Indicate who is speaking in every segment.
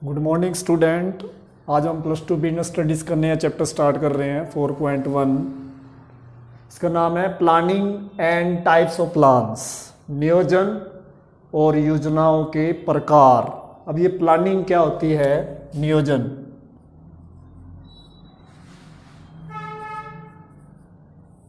Speaker 1: Good morning student. आज हम plus two business studies करने हैं, चैप्टर स्टार्ट कर रहे हैं 4.1। इसका नाम है planning and types of plans, नियोजन और योजनाओं के प्रकार। अब ये प्लानिंग क्या होती है, नियोजन।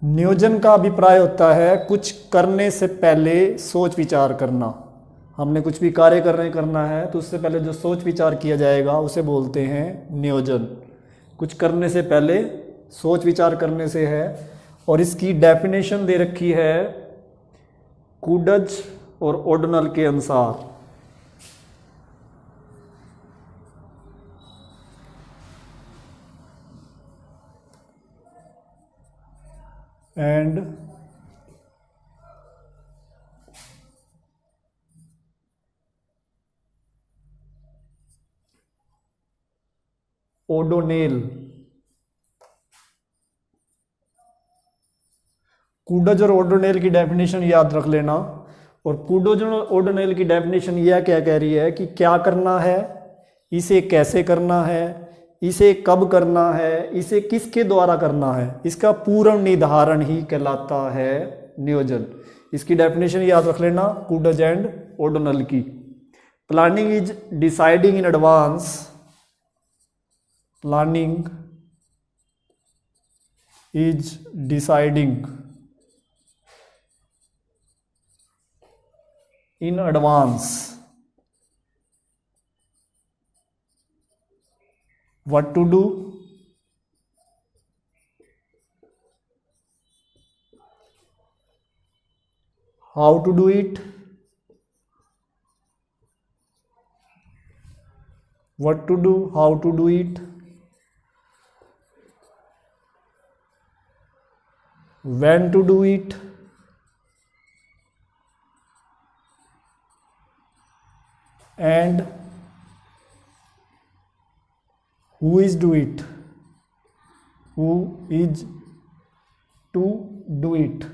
Speaker 1: नियोजन का अभिप्राय होता है कुछ करने से पहले सोच विचार करना। हमने कुछ भी कार्य करना है तो उससे पहले जो सोच विचार किया जाएगा उसे बोलते हैं नियोजन। कुछ करने से पहले सोच विचार करने से है। और इसकी डेफिनेशन दे रखी है कूडज और ओडनल के अनुसार। And O'Donnell. कूडज और ओडोनेल की डेफिनेशन याद रख लेना। और कूडज और ओडोनेल की डेफिनेशन यह क्या कह रही है कि क्या करना है, इसे कैसे करना है, इसे कब करना है, इसे किसके द्वारा करना है, इसका पूर्ण निर्धारण ही कहलाता है नियोजन। इसकी डेफिनेशन याद रख लेना कूडज एंड ओडोनेल की। Planning is deciding in advance. Planning is deciding in advance what to do, how to do it, what to do, how to do it, when to do it, and who is do it, who is to do it।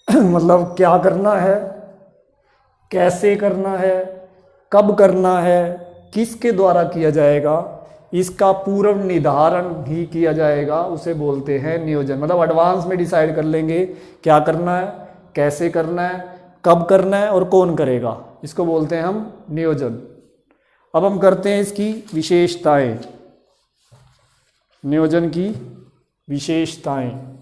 Speaker 1: मतलब क्या करना है, कैसे करना है, कब करना है, किसके द्वारा किया जाएगा, इसका पूर्ण निर्धारण ही किया जाएगा, उसे बोलते हैं नियोजन। मतलब एडवांस में डिसाइड कर लेंगे क्या करना है, कैसे करना है, कब करना है और कौन करेगा, इसको बोलते हैं हम नियोजन। अब हम करते हैं इसकी विशेषताएं, नियोजन की विशेषताएं।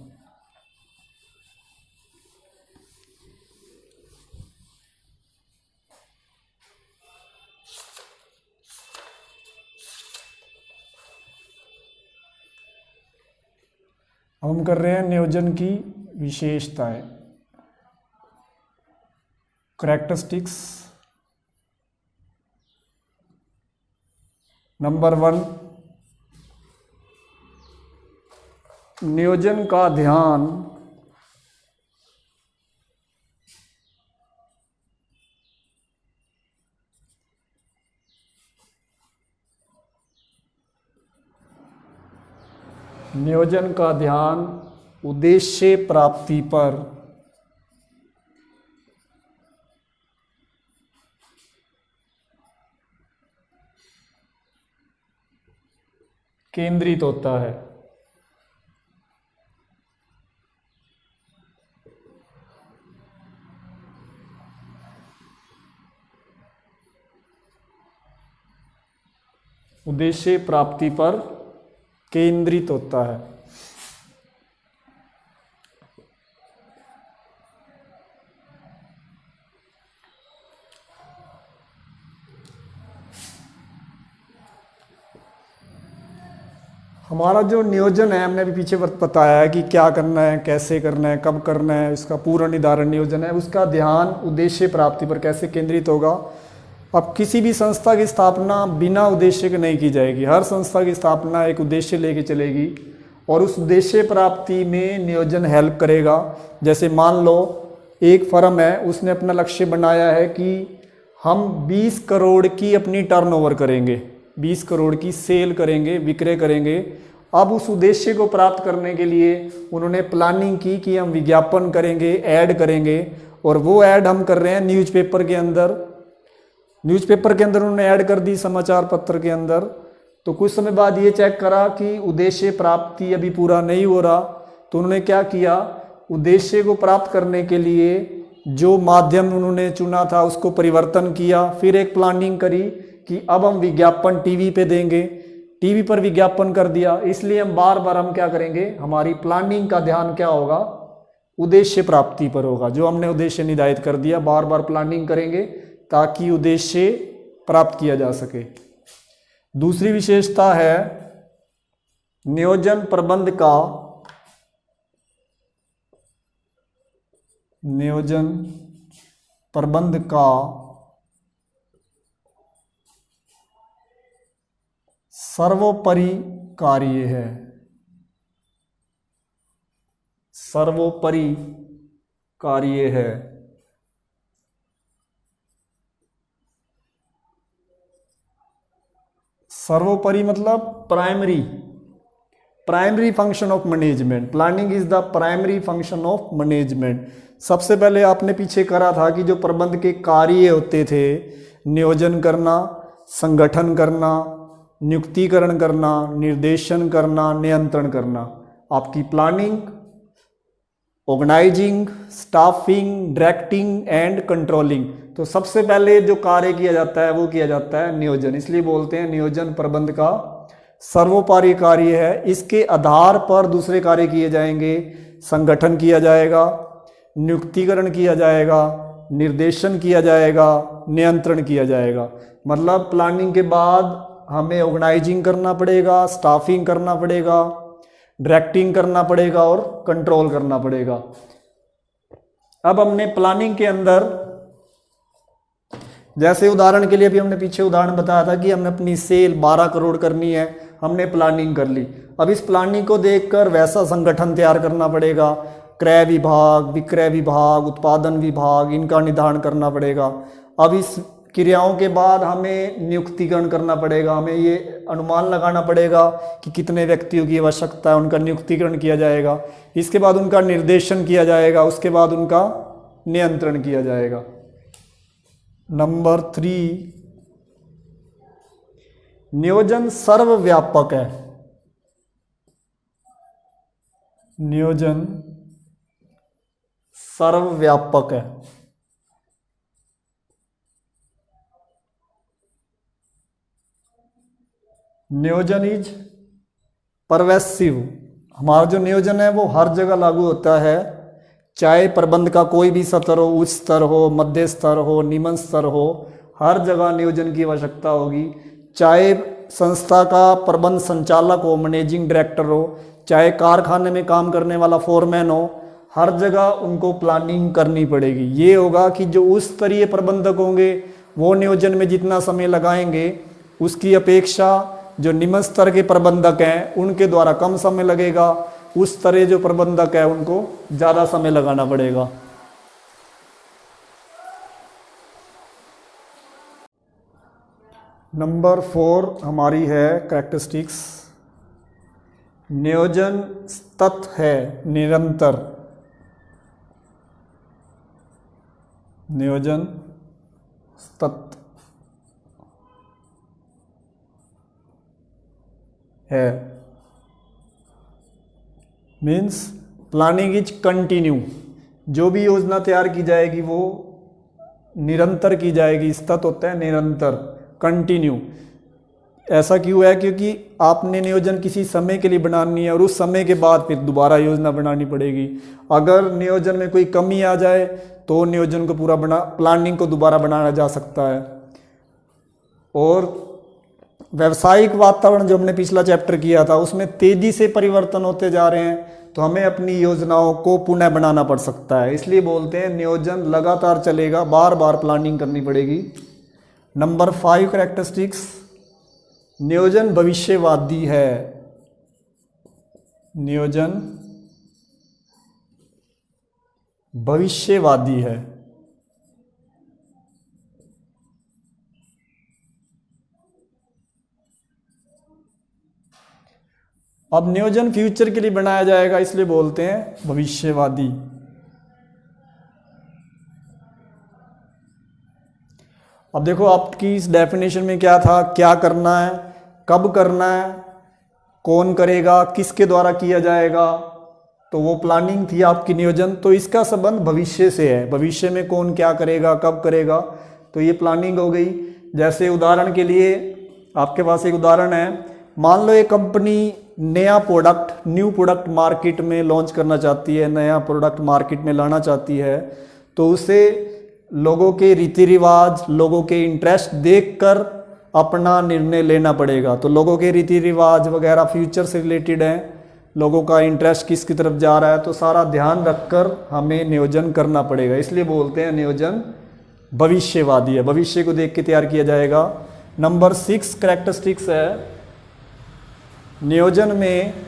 Speaker 1: हम कर रहे हैं नियोजन की विशेषताएं, करैक्टरिस्टिक्स। नंबर 1, नियोजन का ध्यान नियोजन का ध्यान उद्देश्य प्राप्ति पर केंद्रित होता है। उद्देश्य प्राप्ति पर केंद्रित होता है। हमारा जो नियोजन है, हमने अभी पीछे बताया है कि क्या करना है, कैसे करना है, कब करना है, इसका पूर्ण निर्धारण नियोजन है। उसका ध्यान उद्देश्य प्राप्ति पर कैसे केंद्रित होगा। अब किसी भी संस्था की स्थापना बिना उद्देश्य के नहीं की जाएगी। हर संस्था की स्थापना एक उद्देश्य लेके चलेगी और उस उद्देश्य प्राप्ति में नियोजन हेल्प करेगा। जैसे मान लो एक फर्म है, उसने अपना लक्ष्य बनाया है कि हम 20 करोड़ की अपनी टर्नओवर करेंगे, 20 करोड़ की सेल करेंगे, विक्रय करेंगे। अब उस उद्देश्य को प्राप्त करने के लिए उन्होंने प्लानिंग की कि हम विज्ञापन करेंगे, ऐड करेंगे, और वो ऐड हम कर रहे हैं न्यूज़पेपर के अंदर। न्यूज़पेपर के अंदर उन्होंने ऐड कर दी, समाचार पत्र के अंदर। तो कुछ समय बाद ये चेक करा कि उद्देश्य प्राप्ति अभी पूरा नहीं हो रहा, तो उन्होंने क्या किया, उद्देश्य को प्राप्त करने के लिए जो माध्यम उन्होंने चुना था उसको परिवर्तन किया। फिर एक प्लानिंग करी कि अब हम विज्ञापन टीवी पे देंगे, टीवी पर विज्ञापन कर दिया। इसलिए हम बार बार हम क्या करेंगे, हमारी प्लानिंग का ध्यान क्या होगा, उद्देश्य प्राप्ति पर होगा। जो हमने उद्देश्य निर्धारित कर दिया, बार बार प्लानिंग करेंगे ताकि उद्देश्य प्राप्त किया जा सके। दूसरी विशेषता है नियोजन प्रबंध का, नियोजन प्रबंध का सर्वोपरि कार्य है, सर्वोपरि कार्य है। सर्वोपरि मतलब primary, primary function of management. Planning is the primary function of management. सबसे पहले आपने पीछे करा था कि जो प्रबंध के कार्य होते थे, नियोजन करना, संगठन करना, नियुक्तिकरण करना, निर्देशन करना, नियंत्रण करना। आपकी planning, organising, staffing, directing and controlling. तो सबसे पहले जो कार्य किया जाता है वो किया जाता है नियोजन। इसलिए बोलते हैं नियोजन प्रबंध का सर्वोपरि कार्य है। इसके आधार पर दूसरे कार्य किए जाएंगे, संगठन किया जाएगा, नियुक्तिकरण किया जाएगा, निर्देशन किया जाएगा, नियंत्रण किया जाएगा। मतलब प्लानिंग के बाद हमें ऑर्गेनाइजिंग करना पड़ेगा, स्टाफिंग करना पड़ेगा, डायरेक्टिंग करना पड़ेगा और कंट्रोल करना पड़ेगा। अब हमने प्लानिंग के अंदर, जैसे उदाहरण के लिए अभी हमने पीछे उदाहरण बताया था कि हमने अपनी सेल 12 करोड़ करनी है, हमने प्लानिंग कर ली। अब इस प्लानिंग को देखकर वैसा संगठन तैयार करना पड़ेगा, क्रय विभाग, विक्रय विभाग, उत्पादन विभाग, इनका निर्धारण करना पड़ेगा। अब इस क्रियाओं के बाद हमें नियुक्तिकरण करना पड़ेगा, हमें ये अनुमान लगाना पड़ेगा कि कितने व्यक्तियों की आवश्यकता है, उनका नियुक्तिकरण किया जाएगा। इसके बाद उनका निर्देशन किया जाएगा, उसके बाद उनका नियंत्रण किया जाएगा। नंबर 3, नियोजन सर्वव्यापक है। नियोजन सर्वव्यापक है। नियोजन इज परवेसिव। हमारा जो नियोजन है वो हर जगह लागू होता है, चाहे प्रबंध का कोई भी स्तर हो, उच्च स्तर हो, मध्य स्तर हो, निम्न स्तर हो, हर जगह नियोजन की आवश्यकता होगी। चाहे संस्था का प्रबंध संचालक हो, मैनेजिंग डायरेक्टर हो, चाहे कारखाने में काम करने वाला फोरमैन हो, हर जगह उनको प्लानिंग करनी पड़ेगी। ये होगा कि जो उच्च स्तरीय प्रबंधक होंगे वो नियोजन में जितना समय लगाएंगे, उसकी अपेक्षा जो निम्न स्तर के प्रबंधक हैं उनके द्वारा कम समय लगेगा। उस तरह जो प्रबंधक है उनको ज़्यादा समय लगाना पड़ेगा। नंबर 4 हमारी है कैरेक्टरिस्टिक्स। नियोजन सतत है, निरंतर। नियोजन सतत है, मीन्स प्लानिंग इज कंटिन्यू। जो भी योजना तैयार की जाएगी वो निरंतर की जाएगी। सतत होता है निरंतर, कंटिन्यू। ऐसा क्यों है? क्योंकि आपने नियोजन किसी समय के लिए बनानी है और उस समय के बाद फिर दोबारा योजना बनानी पड़ेगी। अगर नियोजन में कोई कमी आ जाए तो नियोजन को पूरा प्लानिंग को दोबारा बनाया जा सकता है। और व्यवसायिक वातावरण जो हमने पिछला चैप्टर किया था उसमें तेजी से परिवर्तन होते जा रहे हैं, तो हमें अपनी योजनाओं को पुनः बनाना पड़ सकता है। इसलिए बोलते हैं नियोजन लगातार चलेगा, बार बार प्लानिंग करनी पड़ेगी। नंबर 5 कैरेक्टरिस्टिक्स, नियोजन भविष्यवादी है। नियोजन भविष्यवादी है। अब नियोजन फ्यूचर के लिए बनाया जाएगा, इसलिए बोलते हैं भविष्यवादी। अब देखो आपकी इस डेफिनेशन में क्या था, क्या करना है, कब करना है, कौन करेगा, किसके द्वारा किया जाएगा, तो वो प्लानिंग थी आपकी नियोजन। तो इसका संबंध भविष्य से है, भविष्य में कौन क्या करेगा, कब करेगा, तो ये प्लानिंग हो गई। जैसे उदाहरण के लिए आपके पास एक उदाहरण है, मान लो एक कंपनी नया प्रोडक्ट, न्यू प्रोडक्ट मार्केट में लॉन्च करना चाहती है, नया प्रोडक्ट मार्केट में लाना चाहती है, तो उसे लोगों के रीति रिवाज, लोगों के इंटरेस्ट देखकर अपना निर्णय लेना पड़ेगा। तो लोगों के रीति रिवाज वगैरह फ्यूचर से रिलेटेड हैं, लोगों का इंटरेस्ट किसकी तरफ जा रहा है, तो सारा ध्यान रखकर हमें नियोजन करना पड़ेगा। इसलिए बोलते हैं नियोजन भविष्यवादी है, भविष्य को देख के तैयार किया जाएगा। नंबर 6 कैरेक्टरिस्टिक्स है नियोजन में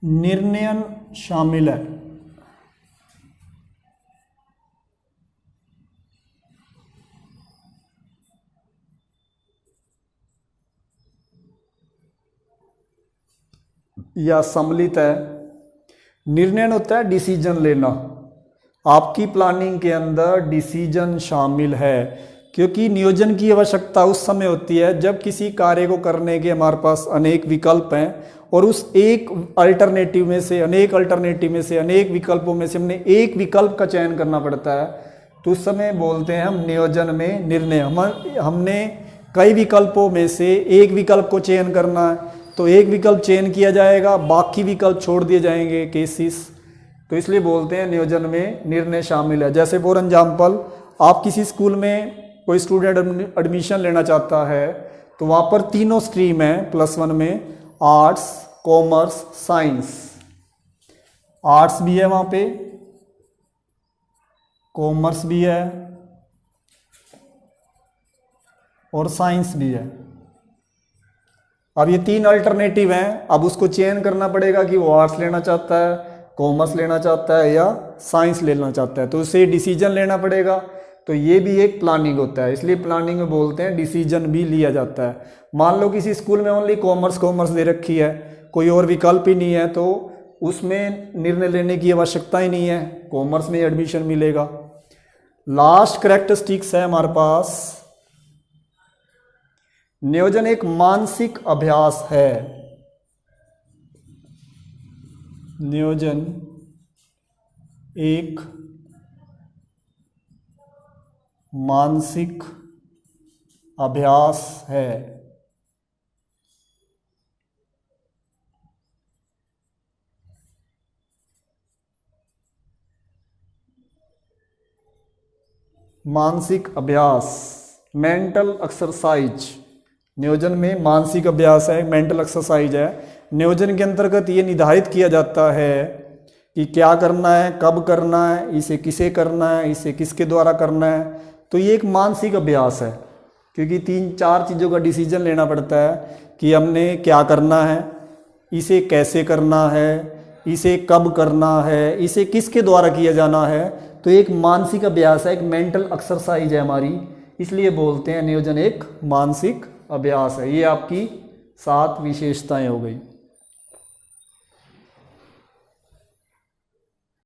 Speaker 1: निर्णयन शामिल है। या सम्मिलित है। निर्णय होता है डिसीजन लेना, आपकी प्लानिंग के अंदर डिसीजन शामिल है, क्योंकि नियोजन की आवश्यकता उस समय होती है जब किसी कार्य को करने के हमारे पास अनेक विकल्प हैं और उस एक अल्टरनेटिव में से, अनेक अल्टरनेटिव में से, अनेक विकल्पों में से हमने एक विकल्प का चयन करना पड़ता है। तो उस समय बोलते हैं हम नियोजन में निर्णय। हमने कई विकल्पों में से एक विकल्प को चयन करना है, तो एक विकल्प चयन किया जाएगा, बाकी विकल्प छोड़ दिए जाएंगे, केसेस। तो इसलिए बोलते हैं नियोजन में निर्णय शामिल है। जैसे फॉर एग्जाम्पल आप किसी स्कूल में कोई स्टूडेंट एडमिशन लेना चाहता है, तो वहाँ पर तीनों स्ट्रीम है +1 में, आर्ट्स, कॉमर्स, साइंस। आर्ट्स भी है वहाँ पे, कॉमर्स भी है और साइंस भी है। अब ये 3 अल्टरनेटिव हैं, अब उसको चयन करना पड़ेगा कि वो आर्ट्स लेना चाहता है, कॉमर्स लेना चाहता है या साइंस लेना चाहता है, तो उसे डिसीजन लेना पड़ेगा। तो ये भी एक प्लानिंग होता है, इसलिए प्लानिंग में बोलते हैं डिसीजन भी लिया जाता है। मान लो किसी स्कूल में ओनली कॉमर्स दे रखी है, कोई और विकल्प ही नहीं है, तो उसमें निर्णय लेने की आवश्यकता ही नहीं है, कॉमर्स में एडमिशन मिलेगा। लास्ट कैरेक्टरिस्टिक्स है हमारे पास, नियोजन एक मानसिक अभ्यास है। नियोजन एक मानसिक अभ्यास है। मानसिक अभ्यास, मेंटल एक्सरसाइज। नियोजन में मानसिक अभ्यास है, मेंटल एक्सरसाइज है। नियोजन के अंतर्गत ये निर्धारित किया जाता है कि क्या करना है, कब करना है, इसे किसे करना है, इसे किसके द्वारा करना है। तो ये एक मानसिक अभ्यास है, क्योंकि 3-4 चीज़ों का डिसीजन लेना पड़ता है कि हमने क्या करना है, इसे कैसे करना है, इसे कब करना है, इसे किसके द्वारा किया जाना है। तो एक मानसिक अभ्यास है, एक मेंटल एक्सरसाइज है हमारी, इसलिए बोलते हैं नियोजन एक मानसिक अभ्यास है। ये आपकी 7 विशेषताएं हो गई।